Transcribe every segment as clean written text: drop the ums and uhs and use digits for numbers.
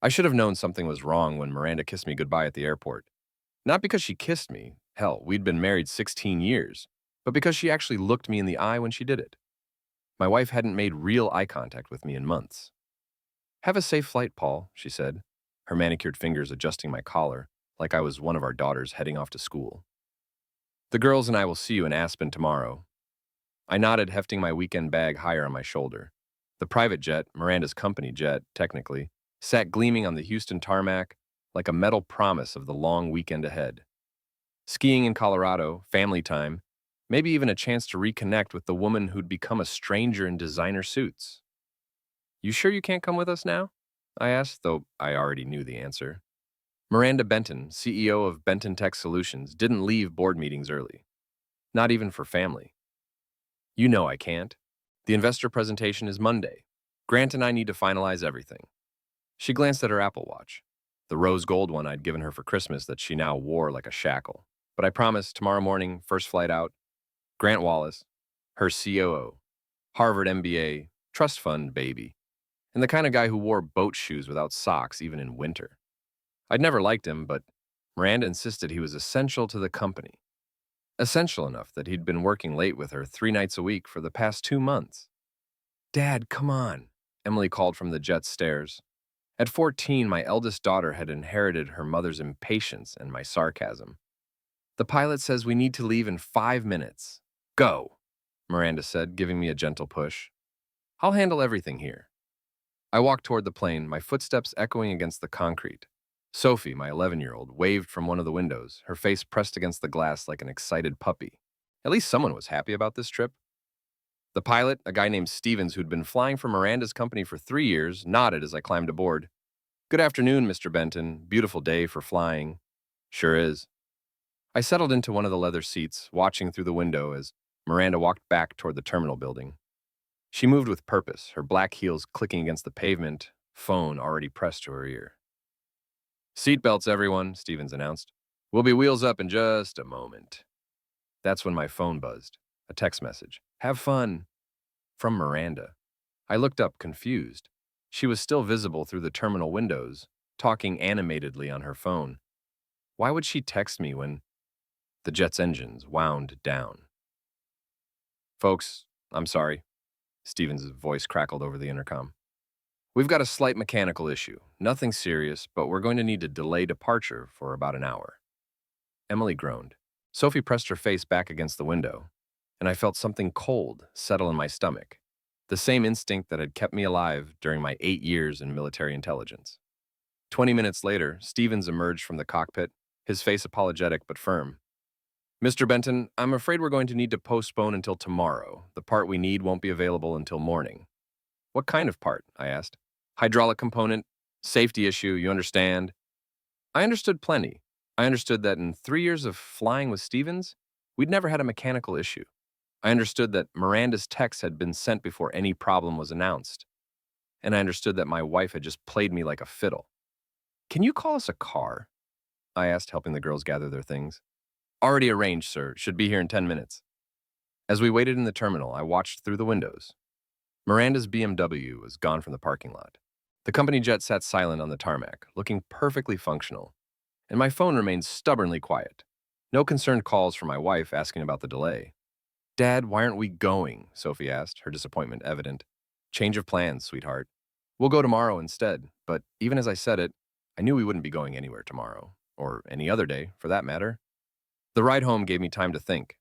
I should have known something was wrong when Miranda kissed me goodbye at the airport. Not because she kissed me, hell, we'd been married 16 years, but because she actually looked me in the eye when she did it. My wife hadn't made real eye contact with me in months. "Have a safe flight, Paul," she said, her manicured fingers adjusting my collar like I was one of our daughters heading off to school. "The girls and I will see you in Aspen tomorrow." I nodded, hefting my weekend bag higher on my shoulder. The private jet, Miranda's company jet, technically, sat gleaming on the Houston tarmac like a metal promise of the long weekend ahead. Skiing in Colorado, family time, maybe even a chance to reconnect with the woman who'd become a stranger in designer suits. "You sure you can't come with us now?" I asked, though I already knew the answer. Miranda Benton, CEO of Benton Tech Solutions, didn't leave board meetings early. Not even for family. "You know I can't. The investor presentation is Monday. Grant and I need to finalize everything." She glanced at her Apple Watch, the rose gold one I'd given her for Christmas that she now wore like a shackle. "But I promise, tomorrow morning, first flight out, Grant Wallace, her COO, Harvard MBA, trust fund baby, and the kind of guy who wore boat shoes without socks even in winter." I'd never liked him, but Miranda insisted he was essential to the company. Essential enough that he'd been working late with her 3 nights a week for the past 2 months. "Dad, come on," Emily called from the jet's stairs. At 14, my eldest daughter had inherited her mother's impatience and my sarcasm. "The pilot says we need to leave in 5 minutes. Go," Miranda said, giving me a gentle push. "I'll handle everything here." I walked toward the plane, my footsteps echoing against the concrete. Sophie, my 11-year-old, waved from one of the windows, her face pressed against the glass like an excited puppy. At least someone was happy about this trip. The pilot, a guy named Stevens who'd been flying for Miranda's company for 3 years, nodded as I climbed aboard. "Good afternoon, Mr. Benton. Beautiful day for flying." "Sure is." I settled into one of the leather seats, watching through the window as Miranda walked back toward the terminal building. She moved with purpose, her black heels clicking against the pavement, phone already pressed to her ear. "Seatbelts, everyone," Stevens announced. "We'll be wheels up in just a moment." That's when my phone buzzed. A text message. "Have fun." From Miranda. I looked up, confused. She was still visible through the terminal windows, talking animatedly on her phone. Why would she text me when the jet's engines wound down? "Folks, I'm sorry." Stevens' voice crackled over the intercom. "We've got a slight mechanical issue. Nothing serious, but we're going to need to delay departure for about an hour." Emily groaned. Sophie pressed her face back against the window, and I felt something cold settle in my stomach, the same instinct that had kept me alive during my 8 years in military intelligence. 20 minutes later, Stevens emerged from the cockpit, his face apologetic but firm. "Mr. Benton, I'm afraid we're going to need to postpone until tomorrow. The part we need won't be available until morning." "What kind of part?" I asked. "Hydraulic component, safety issue, you understand?" I understood plenty. I understood that in 3 years of flying with Stevens, we'd never had a mechanical issue. I understood that Miranda's text had been sent before any problem was announced. And I understood that my wife had just played me like a fiddle. "Can you call us a car?" I asked, helping the girls gather their things. "Already arranged, sir. Should be here in 10 minutes. As we waited in the terminal, I watched through the windows. Miranda's BMW was gone from the parking lot. The company jet sat silent on the tarmac, looking perfectly functional. And my phone remained stubbornly quiet. No concerned calls from my wife asking about the delay. "Dad, why aren't we going?" Sophie asked, her disappointment evident. "Change of plans, sweetheart. We'll go tomorrow instead." But even as I said it, I knew we wouldn't be going anywhere tomorrow, or any other day, for that matter. The ride home gave me time to think.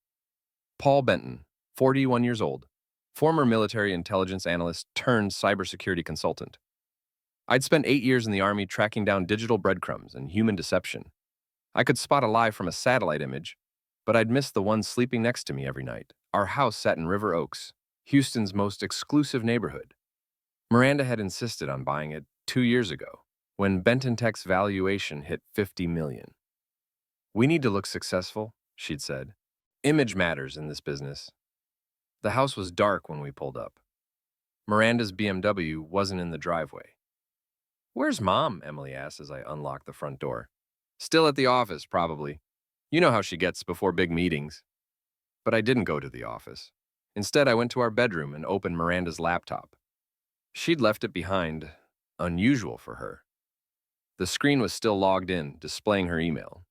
Paul Benton, 41 years old, former military intelligence analyst turned cybersecurity consultant. I'd spent 8 years in the Army tracking down digital breadcrumbs and human deception. I could spot a lie from a satellite image, but I'd missed the one sleeping next to me every night. Our house sat in River Oaks, Houston's most exclusive neighborhood. Miranda had insisted on buying it 2 years ago, when Benton Tech's valuation hit $50 million. "We need to look successful," she'd said. "Image matters in this business." The house was dark when we pulled up. Miranda's BMW wasn't in the driveway. "Where's Mom?" Emily asked as I unlocked the front door. "Still at the office, probably. You know how she gets before big meetings." But I didn't go to the office. Instead, I went to our bedroom and opened Miranda's laptop. She'd left it behind, unusual for her. The screen was still logged in, displaying her email.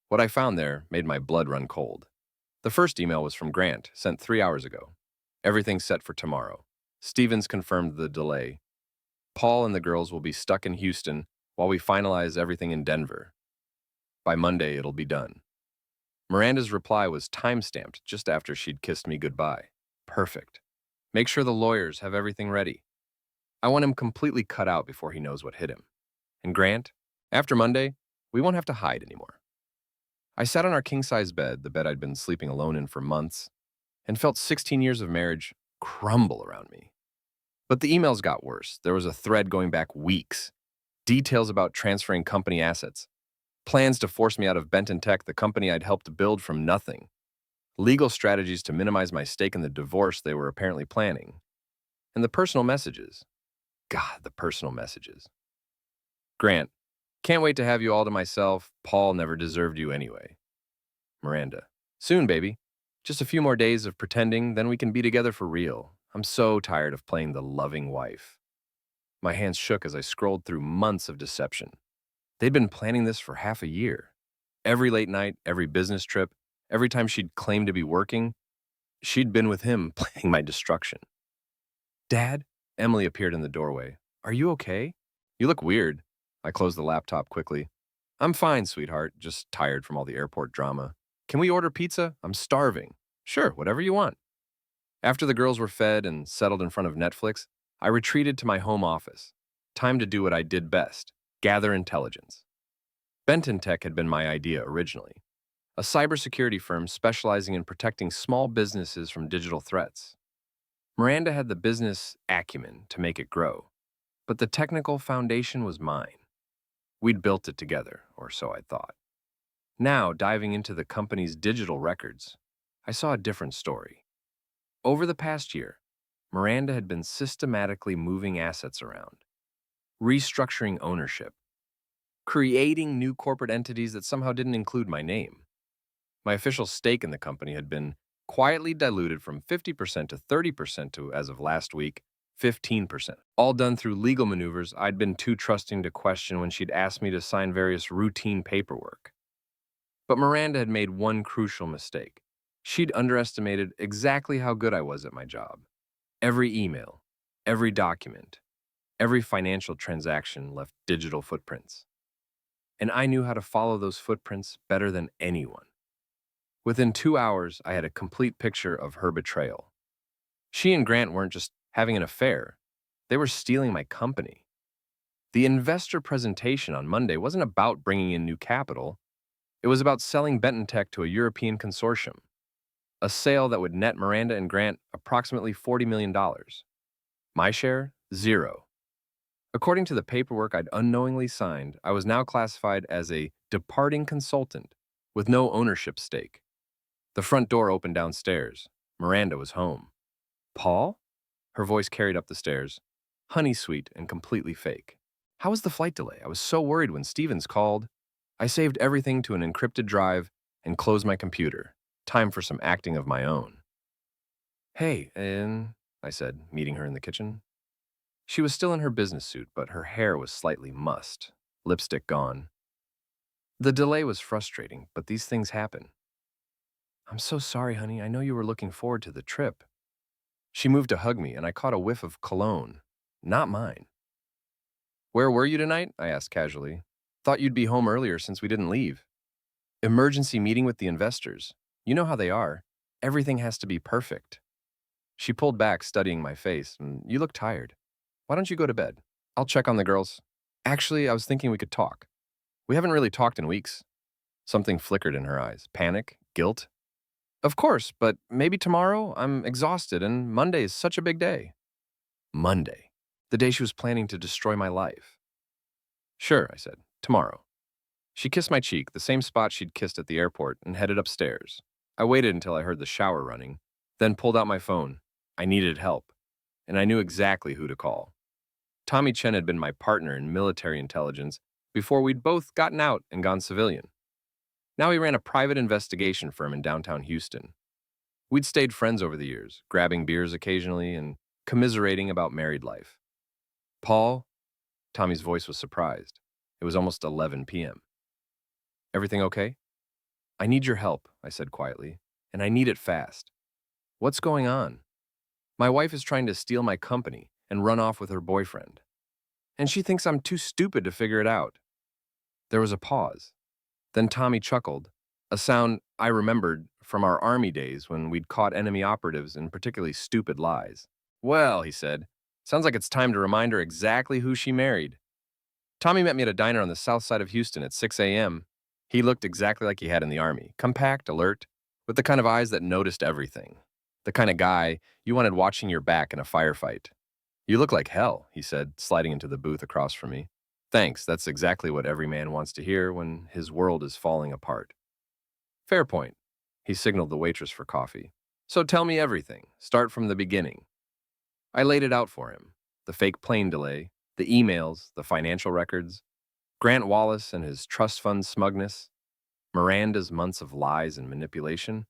What I found there made my blood run cold. The first email was from Grant, sent 3 hours ago. Everything's set for tomorrow. Stevens confirmed the delay. Paul and the girls will be stuck in Houston while we finalize everything in Denver. By Monday, it'll be done. Miranda's reply was time-stamped just after she'd kissed me goodbye. Perfect. Make sure the lawyers have everything ready. I want him completely cut out before he knows what hit him. And Grant, after Monday, we won't have to hide anymore. I sat on our king-size bed, the bed I'd been sleeping alone in for months, and felt 16 years of marriage crumble around me. But the emails got worse. There was a thread going back weeks. Details about transferring company assets. Plans to force me out of Benton Tech, the company I'd helped build from nothing. Legal strategies to minimize my stake in the divorce they were apparently planning. And the personal messages. God, the personal messages. Grant, can't wait to have you all to myself. Paul never deserved you anyway. Miranda, soon, baby. Just a few more days of pretending, then we can be together for real. I'm so tired of playing the loving wife. My hands shook as I scrolled through months of deception. They'd been planning this for half a year. Every late night, every business trip, every time she'd claimed to be working, she'd been with him planning my destruction. Dad? Emily appeared in the doorway. Are you okay? You look weird. I closed the laptop quickly. I'm fine, sweetheart, just tired from all the airport drama. Can we order pizza? I'm starving. Sure, whatever you want. After the girls were fed and settled in front of Netflix, I retreated to my home office. Time to do what I did best, gather intelligence. Benton Tech had been my idea originally, a cybersecurity firm specializing in protecting small businesses from digital threats. Miranda had the business acumen to make it grow, but the technical foundation was mine. We'd built it together, or so I thought. Now, diving into the company's digital records, I saw a different story. Over the past year, Miranda had been systematically moving assets around, restructuring ownership, creating new corporate entities that somehow didn't include my name. My official stake in the company had been quietly diluted from 50% to 30% to, as of last week, 15%. All done through legal maneuvers I'd been too trusting to question when she'd asked me to sign various routine paperwork. But Miranda had made one crucial mistake. She'd underestimated exactly how good I was at my job. Every email, every document, every financial transaction left digital footprints. And I knew how to follow those footprints better than anyone. Within 2 hours, I had a complete picture of her betrayal. She and Grant weren't just having an affair. They were stealing my company. The investor presentation on Monday wasn't about bringing in new capital. It was about selling Benton Tech to a European consortium, a sale that would net Miranda and Grant approximately $40 million. My share, zero. According to the paperwork I'd unknowingly signed, I was now classified as a departing consultant with no ownership stake. The front door opened downstairs. Miranda was home. Paul? Her voice carried up the stairs, honey sweet and completely fake. How was the flight delay? I was so worried when Stevens called. I saved everything to an encrypted drive and closed my computer. Time for some acting of my own. Hey, I said, meeting her in the kitchen. She was still in her business suit, but her hair was slightly mussed, lipstick gone. The delay was frustrating, but these things happen. I'm so sorry, honey. I know you were looking forward to the trip. She moved to hug me, and I caught a whiff of cologne. Not mine. Where were you tonight? I asked casually. Thought you'd be home earlier since we didn't leave. Emergency meeting with the investors. You know how they are. Everything has to be perfect. She pulled back, studying my face. You look tired. Why don't you go to bed? I'll check on the girls. Actually, I was thinking we could talk. We haven't really talked in weeks. Something flickered in her eyes. Panic? Guilt? Of course, but maybe tomorrow? I'm exhausted, and Monday is such a big day. Monday. The day she was planning to destroy my life. Sure, I said. Tomorrow. She kissed my cheek, the same spot she'd kissed at the airport, and headed upstairs. I waited until I heard the shower running, then pulled out my phone. I needed help, and I knew exactly who to call. Tommy Chen had been my partner in military intelligence before we'd both gotten out and gone civilian. Now he ran a private investigation firm in downtown Houston. We'd stayed friends over the years, grabbing beers occasionally and commiserating about married life. Paul? Tommy's voice was surprised. It was almost 11 p.m. Everything okay? I need your help, I said quietly, and I need it fast. What's going on? My wife is trying to steal my company and run off with her boyfriend, and she thinks I'm too stupid to figure it out. There was a pause. Then Tommy chuckled, a sound I remembered from our army days when we'd caught enemy operatives in particularly stupid lies. Well, he said, sounds like it's time to remind her exactly who she married. Tommy met me at a diner on the south side of Houston at 6 a.m. He looked exactly like he had in the army, compact, alert, with the kind of eyes that noticed everything. The kind of guy you wanted watching your back in a firefight. You look like hell, he said, sliding into the booth across from me. Thanks, that's exactly what every man wants to hear when his world is falling apart. Fair point. He signaled the waitress for coffee. So tell me everything. Start from the beginning. I laid it out for him. The fake plane delay, the emails, the financial records, Grant Wallace and his trust fund smugness, Miranda's months of lies and manipulation.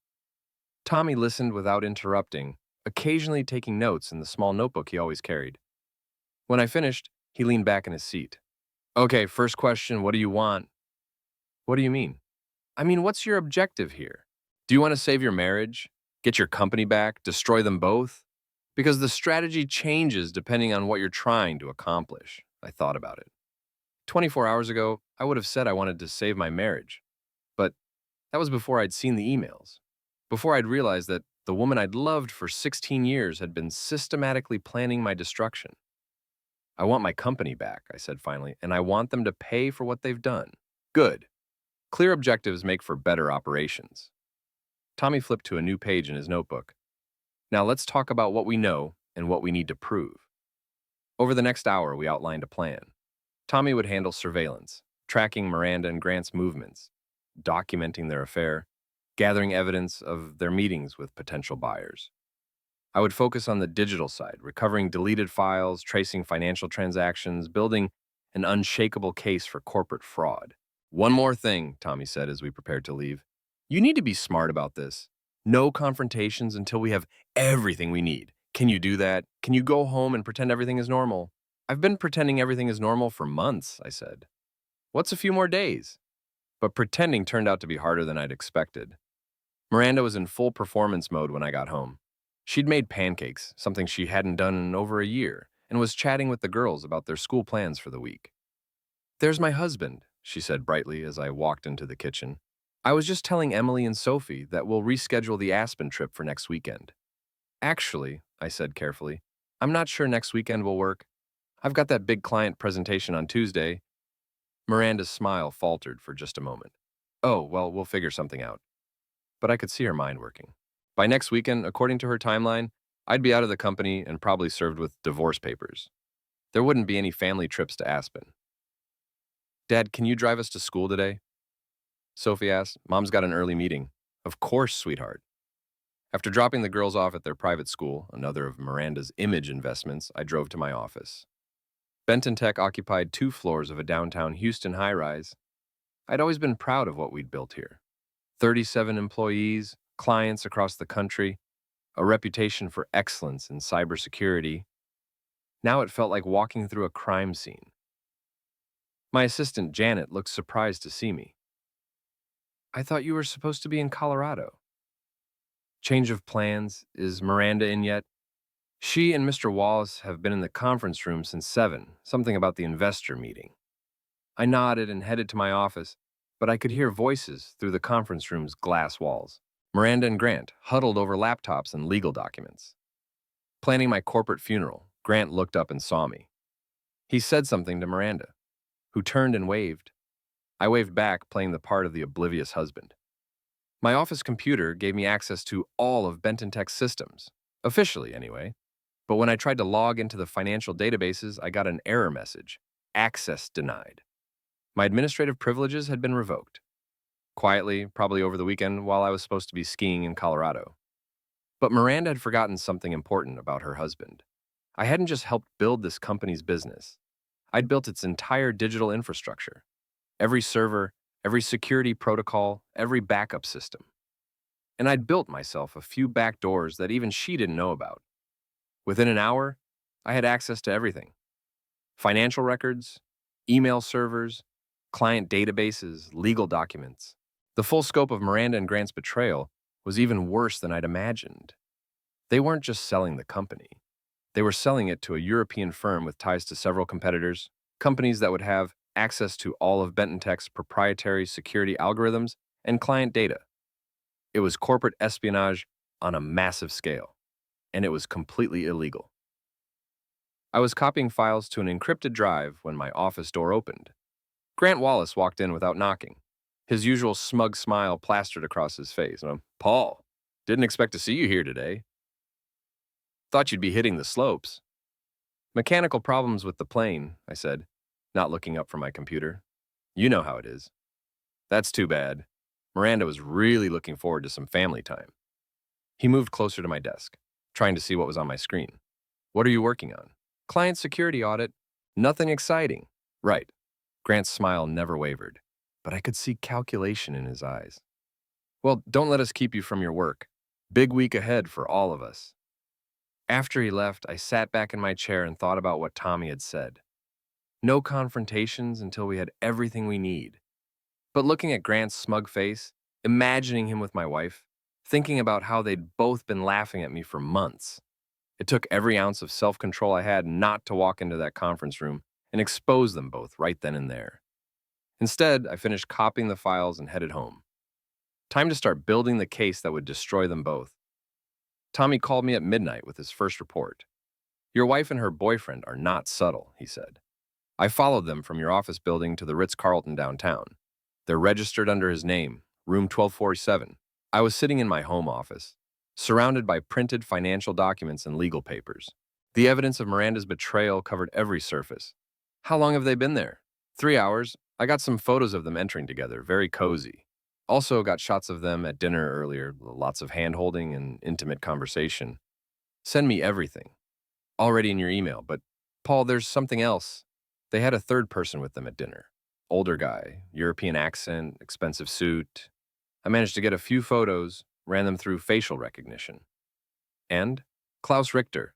Tommy listened without interrupting, occasionally taking notes in the small notebook he always carried. When I finished, he leaned back in his seat. Okay, first question, what do you want? What do you mean? I mean, what's your objective here? Do you want to save your marriage? Get your company back? Destroy them both? Because the strategy changes depending on what you're trying to accomplish. I thought about it. 24 hours ago, I would have said I wanted to save my marriage. But that was before I'd seen the emails. Before I'd realized that the woman I'd loved for 16 years had been systematically planning my destruction. I want my company back, I said finally, and I want them to pay for what they've done. Good. Clear objectives make for better operations. Tommy flipped to a new page in his notebook. Now let's talk about what we know and what we need to prove. Over the next hour, we outlined a plan. Tommy would handle surveillance, tracking Miranda and Grant's movements, documenting their affair, gathering evidence of their meetings with potential buyers. I would focus on the digital side, recovering deleted files, tracing financial transactions, building an unshakable case for corporate fraud. One more thing, Tommy said as we prepared to leave. You need to be smart about this. No confrontations until we have everything we need. Can you do that? Can you go home and pretend everything is normal? I've been pretending everything is normal for months, I said. What's a few more days? But pretending turned out to be harder than I'd expected. Miranda was in full performance mode when I got home. She'd made pancakes, something she hadn't done in over a year, and was chatting with the girls about their school plans for the week. There's my husband, she said brightly as I walked into the kitchen. I was just telling Emily and Sophie that we'll reschedule the Aspen trip for next weekend. Actually, I said carefully, I'm not sure next weekend will work. I've got that big client presentation on Tuesday. Miranda's smile faltered for just a moment. Oh, well, we'll figure something out. But I could see her mind working. By next weekend, according to her timeline, I'd be out of the company and probably served with divorce papers. There wouldn't be any family trips to Aspen. Dad, can you drive us to school today? Sophie asked. Mom's got an early meeting. Of course, sweetheart. After dropping the girls off at their private school, another of Miranda's image investments, I drove to my office. Benton Tech occupied 2 floors of a downtown Houston high-rise. I'd always been proud of what we'd built here. 37 employees, clients across the country, a reputation for excellence in cybersecurity. Now it felt like walking through a crime scene. My assistant, Janet, looked surprised to see me. I thought you were supposed to be in Colorado. Change of plans. Is Miranda in yet? She and Mr. Wallace have been in the conference room since 7, something about the investor meeting. I nodded and headed to my office, but I could hear voices through the conference room's glass walls. Miranda and Grant huddled over laptops and legal documents. Planning my corporate funeral, Grant looked up and saw me. He said something to Miranda, who turned and waved. I waved back, playing the part of the oblivious husband. My office computer gave me access to all of Benton Tech's systems, officially anyway. But when I tried to log into the financial databases, I got an error message, access denied. My administrative privileges had been revoked. Quietly, probably over the weekend while I was supposed to be skiing in Colorado. But Miranda had forgotten something important about her husband. I hadn't just helped build this company's business. I'd built its entire digital infrastructure. Every server, every security protocol, every backup system. And I'd built myself a few back doors that even she didn't know about. Within an hour, I had access to everything. Financial records, email servers, client databases, legal documents. The full scope of Miranda and Grant's betrayal was even worse than I'd imagined. They weren't just selling the company. They were selling it to a European firm with ties to several competitors, companies that would have access to all of Benton Tech's proprietary security algorithms and client data. It was corporate espionage on a massive scale, and it was completely illegal. I was copying files to an encrypted drive when my office door opened. Grant Wallace walked in without knocking, his usual smug smile plastered across his face. Paul, didn't expect to see you here today. Thought you'd be hitting the slopes. Mechanical problems with the plane, I said, not looking up from my computer. You know how it is. That's too bad. Miranda was really looking forward to some family time. He moved closer to my desk, trying to see what was on my screen. What are you working on? Client security audit. Nothing exciting. Right. Grant's smile never wavered, but I could see calculation in his eyes. Well, don't let us keep you from your work. Big week ahead for all of us. After he left, I sat back in my chair and thought about what Tommy had said. No confrontations until we had everything we need. But looking at Grant's smug face, imagining him with my wife, thinking about how they'd both been laughing at me for months, it took every ounce of self-control I had not to walk into that conference room and expose them both right then and there. Instead, I finished copying the files and headed home. Time to start building the case that would destroy them both. Tommy called me at midnight with his first report. Your wife and her boyfriend are not subtle, he said. I followed them from your office building to the Ritz-Carlton downtown. They're registered under his name, room 1247. I was sitting in my home office, surrounded by printed financial documents and legal papers. The evidence of Miranda's betrayal covered every surface. How long have they been there? 3 hours. I got some photos of them entering together, very cozy. Also got shots of them at dinner earlier, lots of hand-holding and intimate conversation. Send me everything. Already in your email, but Paul, there's something else. They had a third person with them at dinner. Older guy, European accent, expensive suit. I managed to get a few photos, ran them through facial recognition. And Klaus Richter.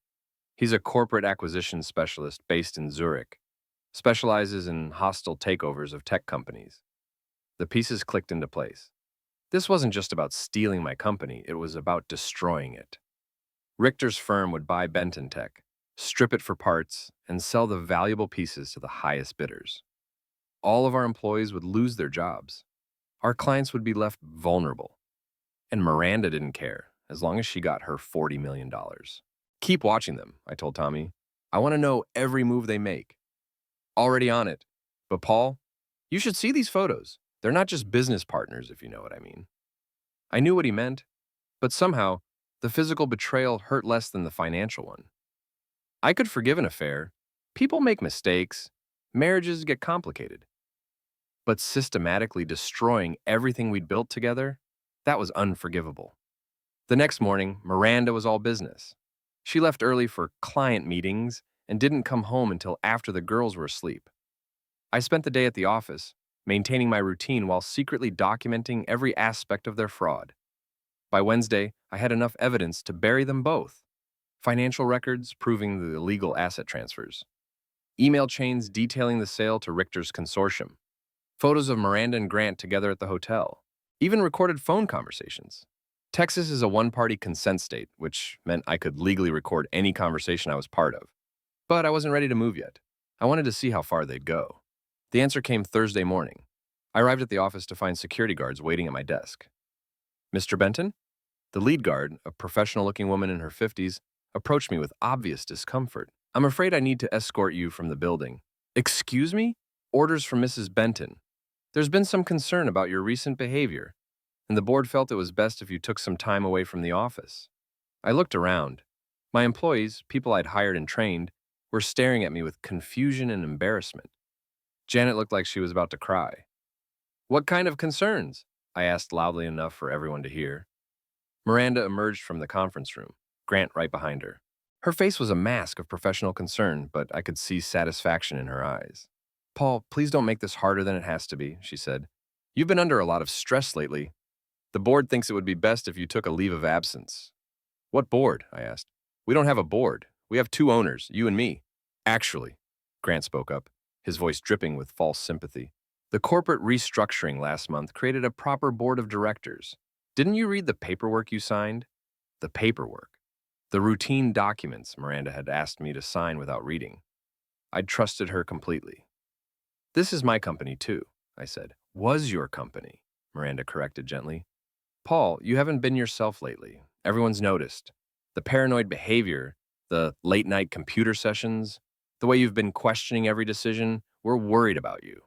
He's a corporate acquisition specialist based in Zurich, specializes in hostile takeovers of tech companies. The pieces clicked into place. This wasn't just about stealing my company, it was about destroying it. Richter's firm would buy Benton Tech, strip it for parts, and sell the valuable pieces to the highest bidders. All of our employees would lose their jobs. Our clients would be left vulnerable. And Miranda didn't care, as long as she got her $40 million. Keep watching them, I told Tommy. I want to know every move they make. Already on it. But Paul, you should see these photos. They're not just business partners, if you know what I mean. I knew what he meant, but somehow, the physical betrayal hurt less than the financial one. I could forgive an affair. People make mistakes. Marriages get complicated. But systematically destroying everything we'd built together, that was unforgivable. The next morning, Miranda was all business. She left early for client meetings and didn't come home until after the girls were asleep. I spent the day at the office, maintaining my routine while secretly documenting every aspect of their fraud. By Wednesday, I had enough evidence to bury them both. Financial records proving the illegal asset transfers. Email chains detailing the sale to Richter's consortium. Photos of Miranda and Grant together at the hotel. Even recorded phone conversations. Texas is a one-party consent state, which meant I could legally record any conversation I was part of. But I wasn't ready to move yet. I wanted to see how far they'd go. The answer came Thursday morning. I arrived at the office to find security guards waiting at my desk. Mr. Benton? The lead guard, a professional-looking woman in her 50s, approached me with obvious discomfort. I'm afraid I need to escort you from the building. Excuse me? Orders from Mrs. Benton. There's been some concern about your recent behavior, and the board felt it was best if you took some time away from the office. I looked around. My employees, people I'd hired and trained, were staring at me with confusion and embarrassment. Janet looked like she was about to cry. What kind of concerns? I asked loudly enough for everyone to hear. Miranda emerged from the conference room, Grant right behind her. Her face was a mask of professional concern, but I could see satisfaction in her eyes. Paul, please don't make this harder than it has to be, she said. You've been under a lot of stress lately. The board thinks it would be best if you took a leave of absence. What board? I asked. We don't have a board. We have 2 owners, you and me. Actually, Grant spoke up, his voice dripping with false sympathy. The corporate restructuring last month created a proper board of directors. Didn't you read the paperwork you signed? The paperwork. The routine documents Miranda had asked me to sign without reading. I'd trusted her completely. This is my company, too, I said. Was your company, Miranda corrected gently. Paul, you haven't been yourself lately. Everyone's noticed. The paranoid behavior, the late-night computer sessions, the way you've been questioning every decision, we're worried about you.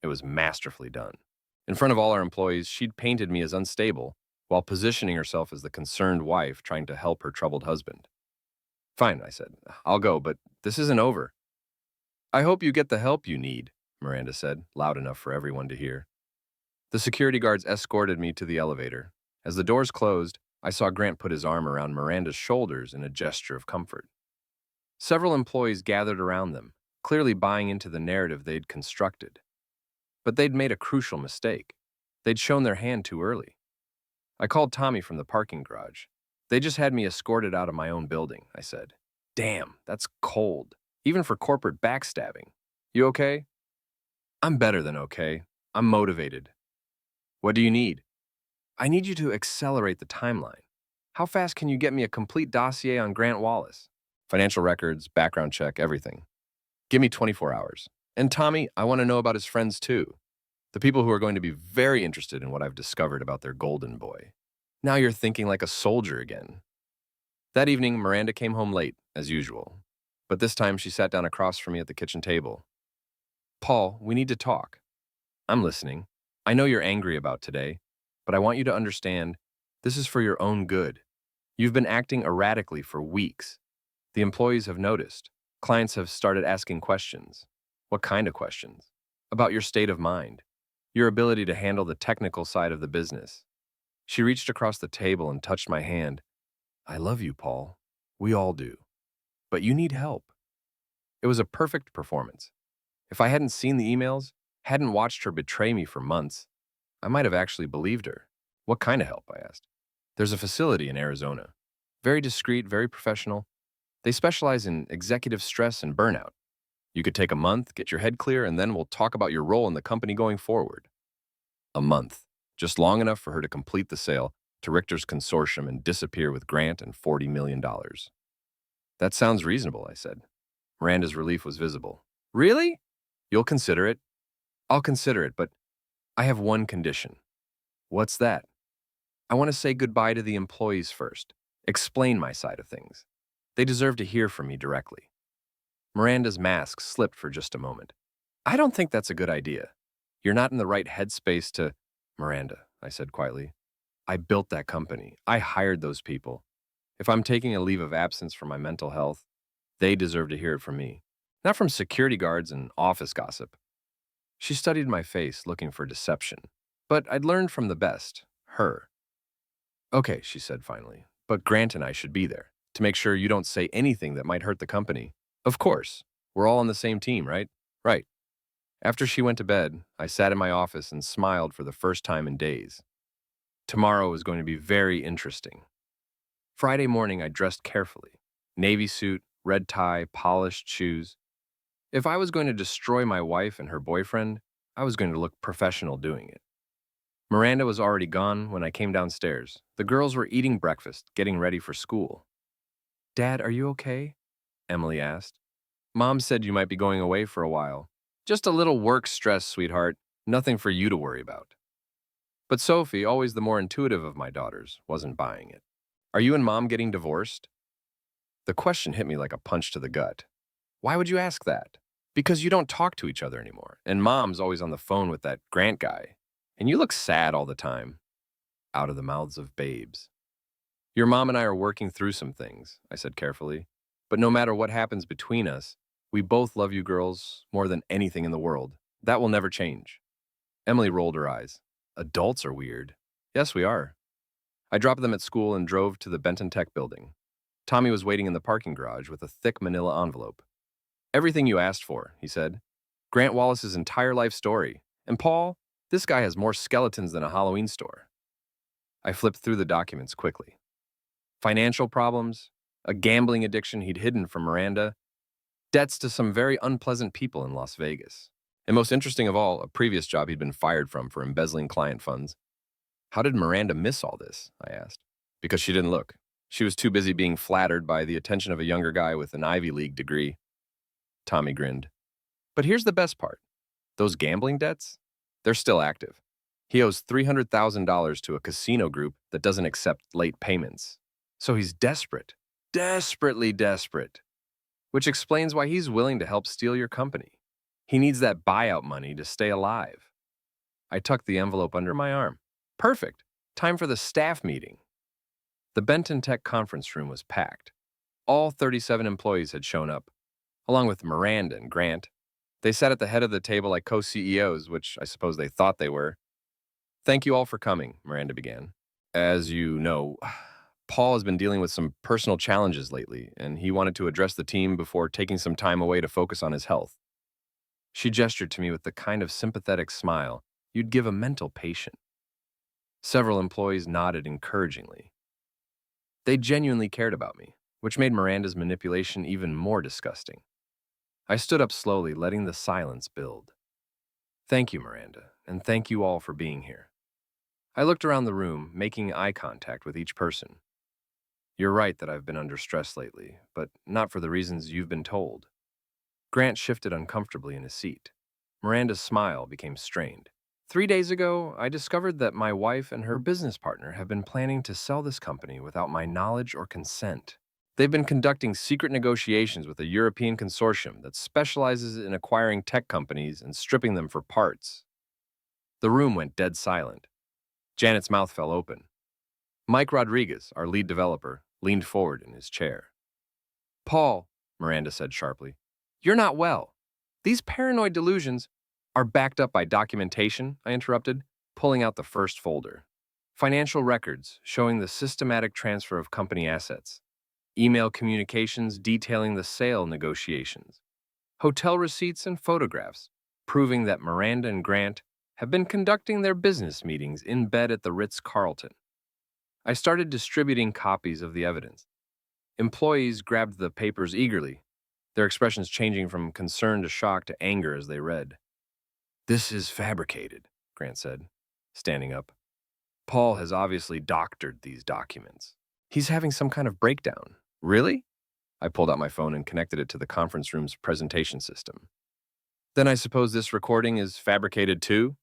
It was masterfully done. In front of all our employees, she'd painted me as unstable while positioning herself as the concerned wife trying to help her troubled husband. Fine, I said. I'll go, but this isn't over. I hope you get the help you need, Miranda said, loud enough for everyone to hear. The security guards escorted me to the elevator. As the doors closed, I saw Grant put his arm around Miranda's shoulders in a gesture of comfort. Several employees gathered around them, clearly buying into the narrative they'd constructed. But they'd made a crucial mistake. They'd shown their hand too early. I called Tommy from the parking garage. They just had me escorted out of my own building, I said. Damn, that's cold, even for corporate backstabbing. You okay? I'm better than okay. I'm motivated. What do you need? I need you to accelerate the timeline. How fast can you get me a complete dossier on Grant Wallace? Financial records, background check, everything. Give me 24 hours. And Tommy, I want to know about his friends too. The people who are going to be very interested in what I've discovered about their golden boy. Now you're thinking like a soldier again. That evening, Miranda came home late, as usual. But this time she sat down across from me at the kitchen table. Paul, we need to talk. I'm listening. I know you're angry about today, but I want you to understand this is for your own good. You've been acting erratically for weeks. The employees have noticed. Clients have started asking questions. What kind of questions? About your state of mind, your ability to handle the technical side of the business. She reached across the table and touched my hand. I love you, Paul. We all do. But you need help. It was a perfect performance. If I hadn't seen the emails, hadn't watched her betray me for months, I might have actually believed her. What kind of help? I asked. There's a facility in Arizona. Very discreet, very professional. They specialize in executive stress and burnout. You could take a month, get your head clear, and then we'll talk about your role in the company going forward. A month. Just long enough for her to complete the sale to Richter's consortium and disappear with Grant and $40 million. That sounds reasonable, I said. Miranda's relief was visible. Really? You'll consider it? I'll consider it, but I have one condition. What's that? I want to say goodbye to the employees first. Explain my side of things. They deserve to hear from me directly. Miranda's mask slipped for just a moment. I don't think that's a good idea. You're not in the right headspace to... Miranda, I said quietly. I built that company. I hired those people. If I'm taking a leave of absence for my mental health, they deserve to hear it from me, not from security guards and office gossip. She studied my face, looking for deception. But I'd learned from the best, her. Okay, she said finally, but Grant and I should be there to make sure you don't say anything that might hurt the company. Of course. We're all on the same team, right? Right. After she went to bed, I sat in my office and smiled for the first time in days. Tomorrow was going to be very interesting. Friday morning, I dressed carefully. Navy suit, red tie, polished shoes. If I was going to destroy my wife and her boyfriend, I was going to look professional doing it. Miranda was already gone when I came downstairs. The girls were eating breakfast, getting ready for school. Dad, are you okay? Emily asked. Mom said you might be going away for a while. Just a little work stress, sweetheart. Nothing for you to worry about. But Sophie, always the more intuitive of my daughters, wasn't buying it. Are you and Mom getting divorced? The question hit me like a punch to the gut. Why would you ask that? Because you don't talk to each other anymore, and Mom's always on the phone with that Grant guy. And you look sad all the time. Out of the mouths of babes. Your mom and I are working through some things, I said carefully. But no matter what happens between us, we both love you girls more than anything in the world. That will never change. Emily rolled her eyes. Adults are weird. Yes, we are. I dropped them at school and drove to the Benton Tech building. Tommy was waiting in the parking garage with a thick manila envelope. Everything you asked for, he said. Grant Wallace's entire life story. And Paul, this guy has more skeletons than a Halloween store. I flipped through the documents quickly. Financial problems, a gambling addiction he'd hidden from Miranda, debts to some very unpleasant people in Las Vegas. And most interesting of all, a previous job he'd been fired from for embezzling client funds. How did Miranda miss all this? I asked. Because she didn't look. She was too busy being flattered by the attention of a younger guy with an Ivy League degree. Tommy grinned. But here's the best part. Those gambling debts? They're still active. He owes $300,000 to a casino group that doesn't accept late payments. So he's desperate. Desperately desperate. Which explains why he's willing to help steal your company. He needs that buyout money to stay alive. I tucked the envelope under my arm. Perfect. Time for the staff meeting. The Benton Tech conference room was packed. All 37 employees had shown up, along with Miranda and Grant. They sat at the head of the table like co-CEOs, which I suppose they thought they were. Thank you all for coming, Miranda began. As you know, Paul has been dealing with some personal challenges lately, and he wanted to address the team before taking some time away to focus on his health. She gestured to me with the kind of sympathetic smile you'd give a mental patient. Several employees nodded encouragingly. They genuinely cared about me, which made Miranda's manipulation even more disgusting. I stood up slowly, letting the silence build. Thank you, Miranda, and thank you all for being here. I looked around the room, making eye contact with each person. You're right that I've been under stress lately, but not for the reasons you've been told. Grant shifted uncomfortably in his seat. Miranda's smile became strained. 3 days ago, I discovered that my wife and her business partner have been planning to sell this company without my knowledge or consent. They've been conducting secret negotiations with a European consortium that specializes in acquiring tech companies and stripping them for parts. The room went dead silent. Janet's mouth fell open. Mike Rodriguez, our lead developer, leaned forward in his chair. Paul, Miranda said sharply, you're not well. These paranoid delusions are backed up by documentation, I interrupted, pulling out the first folder. Financial records showing the systematic transfer of company assets. Email communications detailing the sale negotiations. Hotel receipts and photographs proving that Miranda and Grant have been conducting their business meetings in bed at the Ritz-Carlton. I started distributing copies of the evidence. Employees grabbed the papers eagerly, their expressions changing from concern to shock to anger as they read. This is fabricated, Grant said, standing up. Paul has obviously doctored these documents. He's having some kind of breakdown. Really? I pulled out my phone and connected it to the conference room's presentation system. Then I suppose this recording is fabricated too?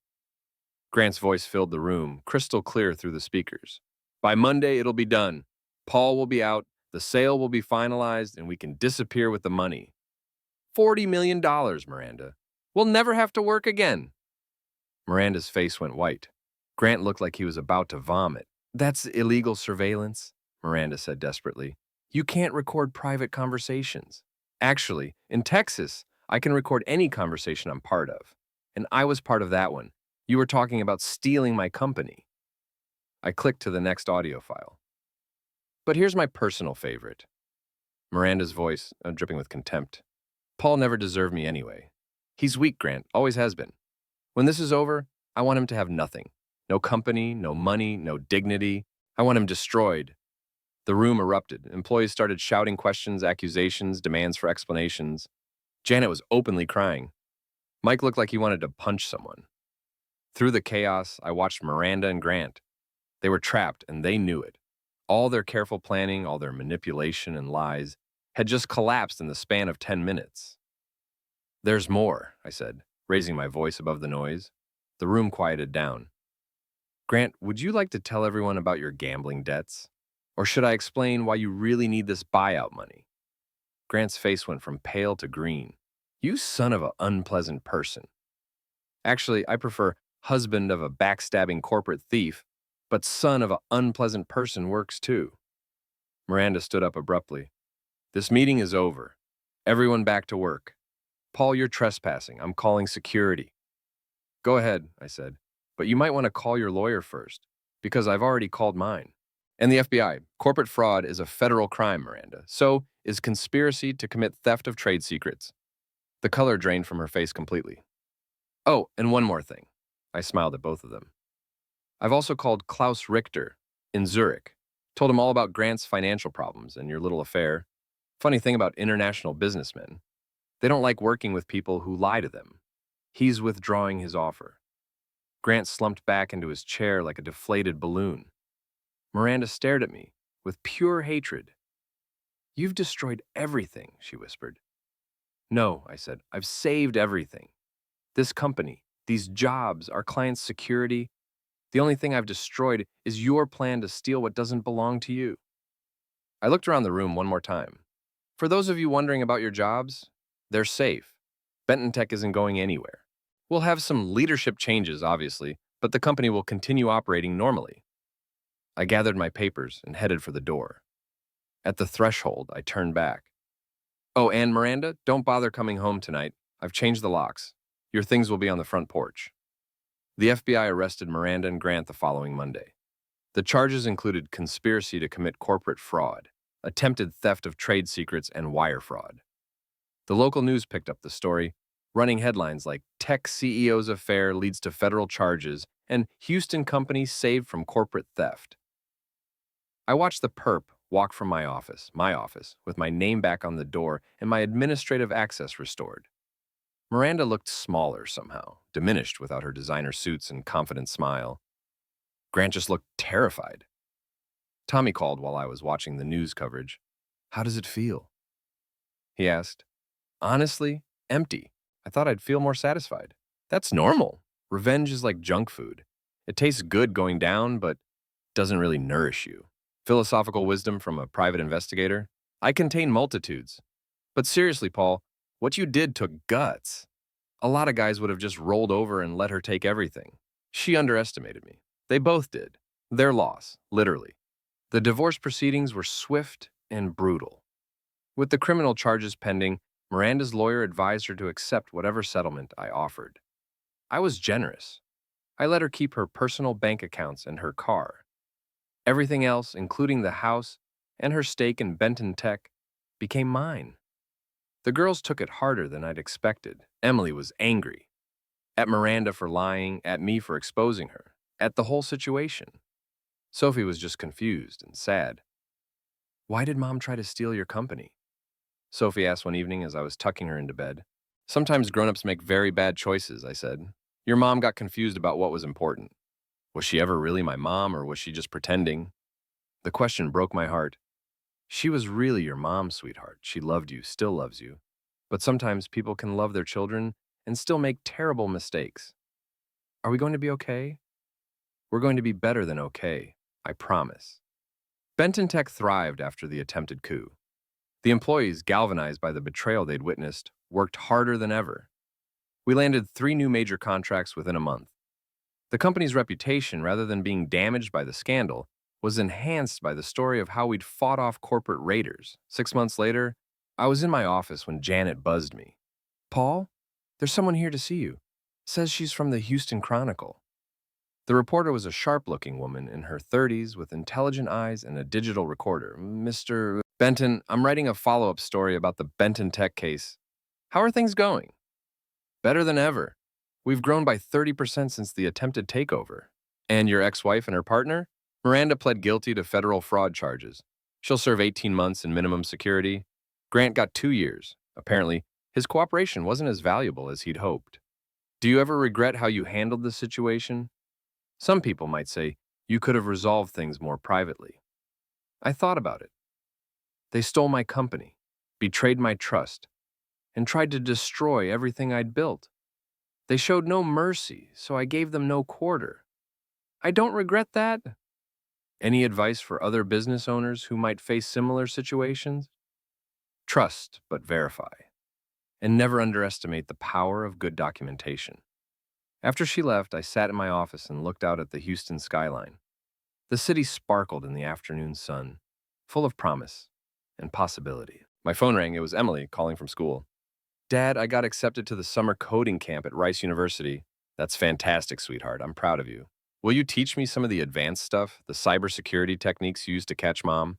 Grant's voice filled the room, crystal clear through the speakers. By Monday, it'll be done. Paul will be out, the sale will be finalized, and we can disappear with the money. $40 million, Miranda. We'll never have to work again. Miranda's face went white. Grant looked like he was about to vomit. That's illegal surveillance, Miranda said desperately. You can't record private conversations. Actually, in Texas, I can record any conversation I'm part of. And I was part of that one. You were talking about stealing my company. I clicked to the next audio file. But here's my personal favorite. Miranda's voice, dripping with contempt. Paul never deserved me anyway. He's weak, Grant, always has been. When this is over, I want him to have nothing. No company, no money, no dignity. I want him destroyed. The room erupted. Employees started shouting questions, accusations, demands for explanations. Janet was openly crying. Mike looked like he wanted to punch someone. Through the chaos, I watched Miranda and Grant. They were trapped, and they knew it. All their careful planning, all their manipulation and lies, had just collapsed in the span of 10 minutes. There's more, I said, raising my voice above the noise. The room quieted down. Grant, would you like to tell everyone about your gambling debts? Or should I explain why you really need this buyout money? Grant's face went from pale to green. You son of an unpleasant person. Actually, I prefer husband of a backstabbing corporate thief, but son of an unpleasant person works too. Miranda stood up abruptly. This meeting is over. Everyone back to work. Paul, you're trespassing. I'm calling security. Go ahead, I said, but you might want to call your lawyer first, because I've already called mine. And the FBI. Corporate fraud is a federal crime, Miranda. So is conspiracy to commit theft of trade secrets. The color drained from her face completely. Oh, and one more thing. I smiled at both of them. I've also called Klaus Richter in Zurich, told him all about Grant's financial problems and your little affair. Funny thing about international businessmen. They don't like working with people who lie to them. He's withdrawing his offer. Grant slumped back into his chair like a deflated balloon. Miranda stared at me with pure hatred. "You've destroyed everything," she whispered. "No," I said. "I've saved everything. This company, these jobs, our clients' security. The only thing I've destroyed is your plan to steal what doesn't belong to you." I looked around the room one more time. "For those of you wondering about your jobs, they're safe. Benton Tech isn't going anywhere. We'll have some leadership changes, obviously, but the company will continue operating normally." I gathered my papers and headed for the door. At the threshold, I turned back. "Oh, and Miranda, don't bother coming home tonight. I've changed the locks. Your things will be on the front porch." The FBI arrested Miranda and Grant the following Monday. The charges included conspiracy to commit corporate fraud, attempted theft of trade secrets, and wire fraud. The local news picked up the story, running headlines like "Tech CEO's Affair Leads to Federal Charges" and "Houston Company Saved from Corporate Theft." I watched the perp walk from my office, with my name back on the door and my administrative access restored. Miranda looked smaller somehow, diminished without her designer suits and confident smile. Grant just looked terrified. Tommy called while I was watching the news coverage. "How does it feel?" he asked. "Honestly, empty. I thought I'd feel more satisfied." "That's normal. Revenge is like junk food. It tastes good going down, but doesn't really nourish you." Philosophical wisdom from a private investigator. I contain multitudes. But seriously, Paul, what you did took guts. A lot of guys would have just rolled over and let her take everything. She underestimated me. They both did. Their loss, literally. The divorce proceedings were swift and brutal. With the criminal charges pending, Miranda's lawyer advised her to accept whatever settlement I offered. I was generous. I let her keep her personal bank accounts and her car. Everything else, including the house and her stake in Benton Tech, became mine. The girls took it harder than I'd expected. Emily was angry. At Miranda for lying, at me for exposing her, at the whole situation. Sophie was just confused and sad. "Why did Mom try to steal your company?" Sophie asked one evening as I was tucking her into bed. "Sometimes grown-ups make very bad choices," I said. "Your mom got confused about what was important. Was she ever really my mom, or was she just pretending?" The question broke my heart. "She was really your mom, sweetheart. She loved you, still loves you. But sometimes people can love their children and still make terrible mistakes. Are we going to be okay?" "We're going to be better than okay, I promise." Benton Tech thrived after the attempted coup. The employees, galvanized by the betrayal they'd witnessed, worked harder than ever. We landed 3 new major contracts within a month. The company's reputation, rather than being damaged by the scandal, was enhanced by the story of how we'd fought off corporate raiders. 6 months later, I was in my office when Janet buzzed me. "Paul, there's someone here to see you. Says she's from the Houston Chronicle." The reporter was a sharp-looking woman in her 30s with intelligent eyes and a digital recorder. "Mr. Benton, I'm writing a follow-up story about the Benton Tech case. How are things going?" "Better than ever. We've grown by 30% since the attempted takeover." "And your ex-wife and her partner?" "Miranda pled guilty to federal fraud charges. She'll serve 18 months in minimum security. Grant got 2 years. Apparently, his cooperation wasn't as valuable as he'd hoped." "Do you ever regret how you handled the situation?" "Some people might say you could have resolved things more privately." I thought about it. They stole my company, betrayed my trust, and tried to destroy everything I'd built. They showed no mercy, so I gave them no quarter. I don't regret that. Any advice for other business owners who might face similar situations? Trust, but verify. And never underestimate the power of good documentation. After she left, I sat in my office and looked out at the Houston skyline. The city sparkled in the afternoon sun, full of promise and possibility. My phone rang. It was Emily calling from school. "Dad, I got accepted to the summer coding camp at Rice University." "That's fantastic, sweetheart. I'm proud of you. Will you teach me some of the advanced stuff, the cybersecurity techniques used to catch Mom?"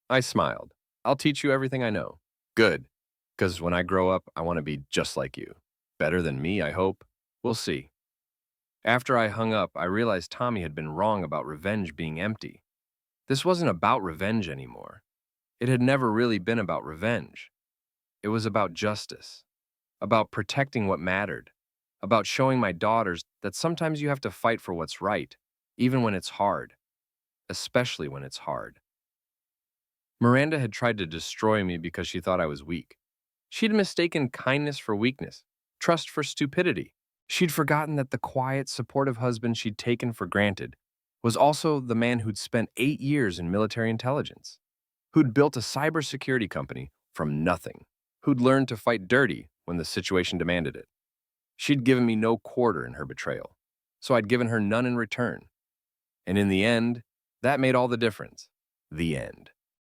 I smiled. "I'll teach you everything I know." "Good, because when I grow up, I want to be just like you. Better than me, I hope. We'll see." After I hung up, I realized Tommy had been wrong about revenge being empty. This wasn't about revenge anymore. It had never really been about revenge. It was about justice, about protecting what mattered, about showing my daughters that sometimes you have to fight for what's right, even when it's hard, especially when it's hard. Miranda had tried to destroy me because she thought I was weak. She'd mistaken kindness for weakness, trust for stupidity. She'd forgotten that the quiet, supportive husband she'd taken for granted was also the man who'd spent 8 years in military intelligence, who'd built a cybersecurity company from nothing, who'd learned to fight dirty when the situation demanded it. She'd given me no quarter in her betrayal, so I'd given her none in return. And in the end, that made all the difference. The end.